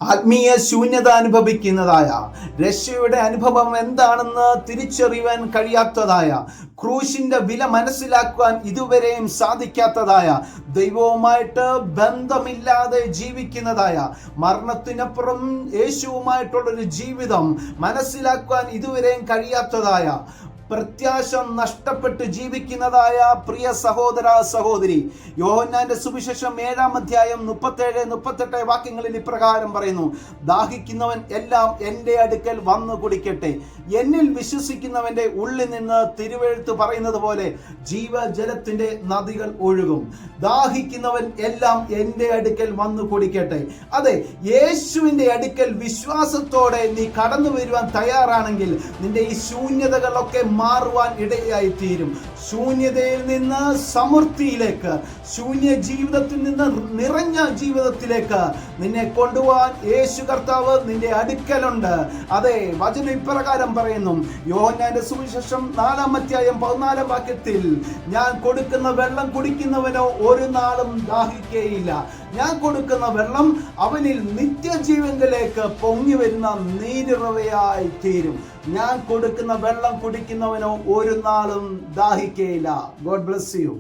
ആത്മീയ ശൂന്യത അനുഭവിക്കുന്നതായ, രക്ഷയുടെ അനുഭവം എന്താണെന്ന് തിരിച്ചറിയുവാൻ കഴിയാത്തതായ, ക്രൂശിന്റെ വില മനസ്സിലാക്കുവാൻ ഇതുവരെയും സാധിക്കാത്തതായ, ദൈവവുമായിട്ട് ബന്ധമില്ലാതെ ജീവിക്കുന്നതായ, മരണത്തിനപ്പുറം യേശുവുമായിട്ടുള്ളൊരു ജീവിതം മനസ്സിലാക്കുവാൻ ഇതുവരെയും കഴിയാത്തതായ, പ്രത്യാശ നഷ്ടപ്പെട്ട് ജീവിക്കുന്നതായ പ്രിയ സഹോദര സഹോദരി, യോഹന്നാന്റെ സുവിശേഷം 7-ാം അധ്യായം 37-38 വാക്യങ്ങളിൽ ഇപ്രകാരം പറയുന്നു: ദാഹിക്കുന്നവൻ എല്ലാം എൻ്റെ അടുക്കൽ വന്നു കുടിക്കട്ടെ. എന്നിൽ വിശ്വസിക്കുന്നവന്റെ ഉള്ളിൽ നിന്ന് തിരുവെഴുത്ത് പറയുന്നത് പോലെ ജീവജലത്തിന്റെ നദികൾ ഒഴുകും. ദാഹിക്കുന്നവൻ എല്ലാം എൻ്റെ അടുക്കൽ വന്നു കുടിക്കട്ടെ. അതെ, യേശുവിന്റെ അടുക്കൽ വിശ്വാസത്തോടെ നീ കടന്നു വരുവാൻ തയ്യാറാണെങ്കിൽ നിന്റെ ഈ ശൂന്യതകളൊക്കെ മാറുവാൻ ഇടയായി തീരും. ശൂന്യതയിൽ നിന്ന് സമൃദ്ധിയിലേക്ക്, ശൂന്യ ജീവിതത്തിൽ നിന്ന് നിറഞ്ഞ ജീവിതത്തിലേക്ക് നിന്നെ കൊണ്ടുപോകാൻ യേശു കർത്താവ് നിന്റെ അടുക്കലുണ്ട്. അതെ, വചനം ഇപ്രകാരം പറയുന്നു, യോഹന്നാന്റെ സുവിശേഷം 4-ാം അധ്യായം 14-ാം വാക്യത്തിൽ, ഞാൻ കൊടുക്കുന്ന വെള്ളം കുടിക്കുന്നവനോ ഒരു നാളും ദാഹിക്കുകയില്ല. ഞാൻ കൊടുക്കുന്ന വെള്ളം അവനിൽ നിത്യജീവനിലേക്ക് പൊങ്ങി വരുന്ന നീരുറവയായി തീരും. ഞാൻ കൊടുക്കുന്ന വെള്ളം കുടിക്കുന്നവനോ ഒരു നാളും ദാഹിക്കുകയില്ല. God bless you.